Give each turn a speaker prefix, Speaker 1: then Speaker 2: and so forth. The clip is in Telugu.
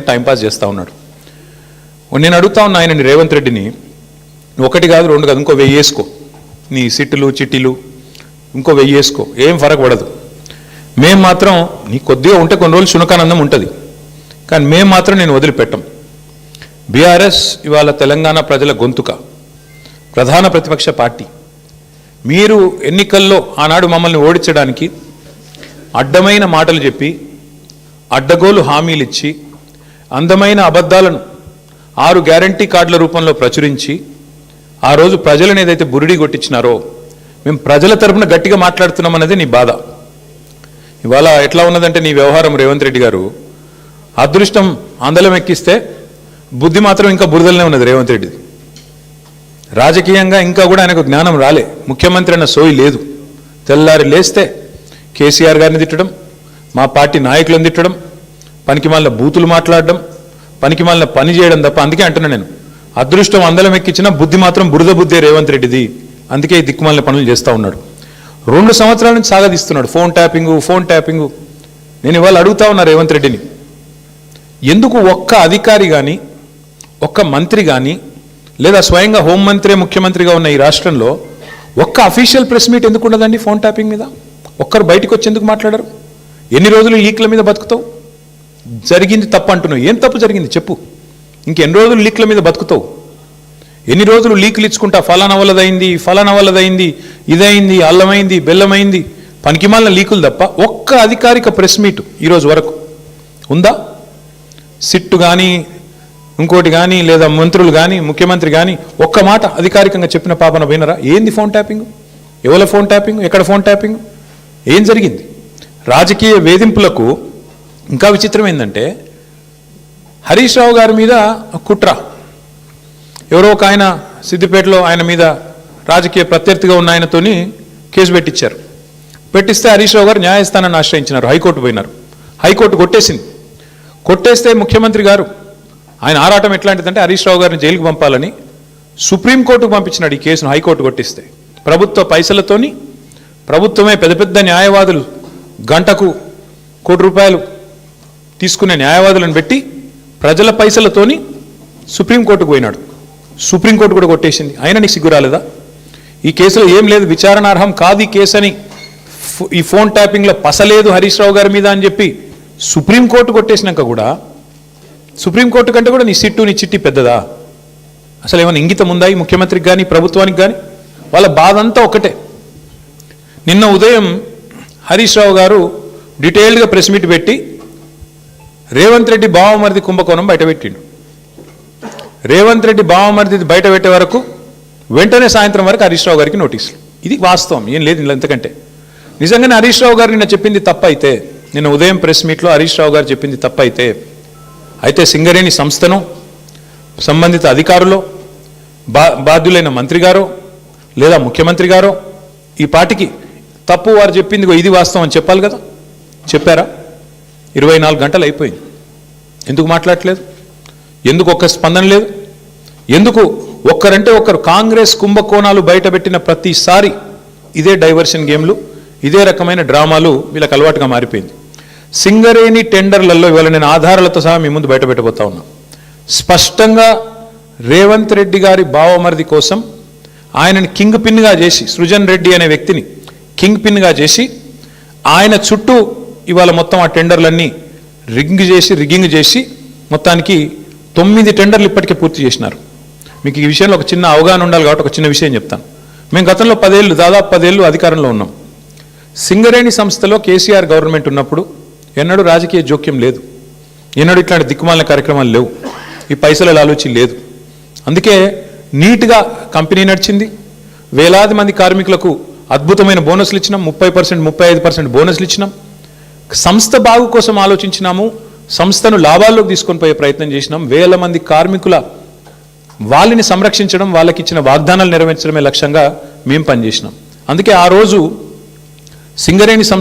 Speaker 1: టైం పాస్ చేస్తూ ఉన్నాడు. నేను అడుగుతా ఉన్నా ఆయనని, రేవంత్ రెడ్డిని, ఒకటి కాదు రెండు కాదు, ఇంకో 1000 వేసుకో, నీ సిట్టులు చిట్టీలు ఇంకో 1000 వేసుకో, ఏం ఫరక్ పడదు. మేము మాత్రం నీ కొద్దిగా ఉంటే కొన్ని రోజులు శునకానందం ఉంటుంది, కానీ మేము మాత్రం నేను వదిలిపెట్టాం. బీఆర్ఎస్ ఇవాళ తెలంగాణ ప్రజల గొంతుక, ప్రధాన ప్రతిపక్ష పార్టీ. మీరు ఎన్నికల్లో ఆనాడు మమ్మల్ని ఓడించడానికి అడ్డమైన మాటలు చెప్పి, అడ్డగోలు హామీలు ఇచ్చి, అందమైన అబద్ధాలను 6 గ్యారంటీ కార్డుల రూపంలో ప్రచురించి ఆ రోజు ప్రజలను ఏదైతే బురిడి కొట్టించినారో, మేము ప్రజల తరపున గట్టిగా మాట్లాడుతున్నాం అన్నది నీ బాధ. ఇవాళ ఎట్లా ఉన్నదంటే నీ వ్యవహారం, రేవంత్ రెడ్డి గారు, అదృష్టం అందలం ఎక్కిస్తే బుద్ధి మాత్రం ఇంకా బురదలనే ఉన్నది రేవంత్ రెడ్డి. రాజకీయంగా ఇంకా కూడా ఆయనకు జ్ఞానం రాలే, ముఖ్యమంత్రి అన్న సోయి లేదు. తెల్లారి లేస్తే కేసీఆర్ గారిని తిట్టడం, మా పార్టీ నాయకులను తిట్టడం, పనికిమాలిన బూతులు మాట్లాడడం, పనికిమాలిన పని చేయడం తప్ప. అందుకే అంటున్నా నేను, అదృష్టం అందలం ఎక్కించిన బుద్ధి మాత్రం బురద బుద్ధే రేవంత్ రెడ్డిది. అందుకే ఈ దిక్కుమాలిన పనులు చేస్తూ ఉన్నాడు. 2 సంవత్సరాల నుంచి సాగదీస్తున్నాడు ఫోన్ ట్యాపింగు. నేను ఇవాళ అడుగుతా ఉన్నా రేవంత్ రెడ్డిని, ఎందుకు ఒక్క అధికారి కానీ, ఒక్క మంత్రి కానీ, లేదా స్వయంగా హోంమంత్రి ముఖ్యమంత్రిగా ఉన్న ఈ రాష్ట్రంలో ఒక్క అఫీషియల్ ప్రెస్ మీట్ ఎందుకు ఉండదండి ఫోన్ ట్యాపింగ్ మీద? ఒక్కరు బయటకు వచ్చి ఎందుకు మాట్లాడరు? ఎన్ని రోజులు లీక్ల మీద బతుకుతావు? జరిగింది తప్పు అంటున్నావు, ఏం తప్పు జరిగింది చెప్పు. ఇంకెన్ని రోజులు లీక్ల మీద బతుకుతావు? ఎన్ని రోజులు లీకులు ఇచ్చుకుంటా, ఫలానా వల్లదైంది, ఇదైంది, అల్లమైంది, బెల్లమైంది, పనికిమాలిన లీకులు తప్ప ఒక్క అధికారిక ప్రెస్ మీట్ ఈరోజు వరకు ఉందా? సిట్టు కానీ, ఇంకోటి కానీ, లేదా మంత్రులు కానీ, ముఖ్యమంత్రి కానీ ఒక్క మాట అధికారికంగా చెప్పిన పాపన పోయినరా? ఏంది ఫోన్ ట్యాపింగ్? ఎవరి ఫోన్ ట్యాపింగ్? ఎక్కడ ఫోన్ ట్యాపింగ్? ఏం జరిగింది? రాజకీయ వేధింపులకు ఇంకా విచిత్రం ఏంటంటే, హరీష్ రావు గారి మీద కుట్ర, ఎవరో ఒక ఆయన సిద్దిపేటలో ఆయన మీద రాజకీయ ప్రత్యర్థిగా ఉన్న ఆయనతోని కేసు పెట్టించారు. పెట్టిస్తే హరీష్ రావు గారు న్యాయస్థానాన్ని ఆశ్రయించినారు, హైకోర్టు పోయినారు. హైకోర్టు కొట్టేస్తే ముఖ్యమంత్రి గారు ఆయన ఆరాటం ఎట్లాంటిదంటే హరీష్ రావు గారిని జైలుకు పంపాలని సుప్రీంకోర్టుకు పంపించినాడు ఈ కేసును. హైకోర్టు కొట్టిస్తే ప్రభుత్వ పైసలతోని, ప్రభుత్వమే పెద్ద న్యాయవాదులు గంటకు ₹1 కోటి తీసుకునే న్యాయవాదులను పెట్టి ప్రజల పైసలతోని సుప్రీంకోర్టుకు పోయినాడు. సుప్రీంకోర్టు కూడా కొట్టేసింది. అయినా నీకు సిగ్గు రాలేదా? ఈ కేసులో ఏం లేదు, విచారణార్హం కాదు ఈ కేసు అని, ఈ ఫోన్ ట్యాపింగ్లో పసలేదు హరీష్ రావు గారి మీద అని చెప్పి సుప్రీంకోర్టు కొట్టేసినాక కూడా, సుప్రీంకోర్టు కంటే కూడా నీ సిట్టు నీ చిట్టి పెద్దదా? అసలు ఏమైనా ఇంగితం ఉందా ఈ ముఖ్యమంత్రికి కానీ ప్రభుత్వానికి కానీ? వాళ్ళ బాధ అంతా ఒకటే. నిన్న ఉదయం హరీష్ రావు గారు డీటెయిల్డ్గా ప్రెస్ మీట్ పెట్టి రేవంత్ రెడ్డి బావమరిది కుంభకోణం బయటపెట్టిండు. రేవంత్ రెడ్డి బావమరిది బయట పెట్టే వరకు వెంటనే సాయంత్రం వరకు హరీష్ రావు గారికి నోటీసులు. ఇది వాస్తవం, ఏం లేదు ఇలా. ఎంతకంటే నిజంగానే హరీష్ రావు గారు నిన్న చెప్పింది తప్పైతే, నిన్న ఉదయం ప్రెస్ మీట్లో హరీష్ రావు గారు చెప్పింది తప్పైతే, అయితే సింగరేణి సంస్థను, సంబంధిత అధికారులు, బాధ్యులైన మంత్రి గారో లేదా ముఖ్యమంత్రి గారో ఈ పార్టీకి తప్పు వారు చెప్పింది ఇది వాస్తవం అని చెప్పాలి కదా. చెప్పారా? 24 గంటలు అయిపోయింది. ఎందుకు మాట్లాడట్లేదు? ఎందుకు ఒక్క స్పందన లేదు? ఎందుకు ఒక్కరంటే ఒక్కరు? కాంగ్రెస్ కుంభకోణాలు బయటపెట్టిన ప్రతిసారి ఇదే డైవర్షన్ గేమ్లు, ఇదే రకమైన డ్రామాలు వీళ్ళకి అలవాటుగా మారిపోయింది. సింగరేణి టెండర్లలో ఇవాళ నేను ఆధారాలతో సహా మీ ముందు బయటపెట్టబోతా ఉన్నా. స్పష్టంగా రేవంత్ రెడ్డి గారి బావమరిది కోసం ఆయనని కింగ్ పిన్గా చేసి, సృజన్ రెడ్డి అనే వ్యక్తిని కింగ్ పిన్గా చేసి, ఆయన చుట్టూ ఇవాళ మొత్తం ఆ టెండర్లన్నీ రిగ్గింగ్ చేసి మొత్తానికి 9 టెండర్లు ఇప్పటికే పూర్తి చేసినారు. మీకు ఈ విషయంలో ఒక చిన్న అవగాహన ఉండాలి కాబట్టి ఒక చిన్న విషయం చెప్తాను. మేము గతంలో దాదాపు 10 ఏళ్ళు అధికారంలో ఉన్నాం. సింగరేణి సంస్థలో కేసీఆర్ గవర్నమెంట్ ఉన్నప్పుడు ఎన్నడూ రాజకీయ జోక్యం లేదు, ఎన్నడూ ఇట్లాంటి దిక్కుమాలిన కార్యక్రమాలు లేవు, ఈ పైసల ఆలోచన లేదు. అందుకే నీట్గా కంపెనీ నడిచింది. వేలాది మంది కార్మికులకు అద్భుతమైన బోనస్లు ఇచ్చినాం, 30%, 35% బోనస్లు ఇచ్చినాం. సంస్థ బాగు కోసం ఆలోచించినాము, సంస్థను లాభాల్లోకి తీసుకొని పోయే ప్రయత్నం చేసినాం. వేల మంది కార్మికుల వాళ్ళని సంరక్షించడం, వాళ్ళకి ఇచ్చిన వాగ్దానాలు నెరవేర్చడమే లక్ష్యంగా మేము పనిచేసినాం. అందుకే ఆ రోజు సింగరేణి సంస్థ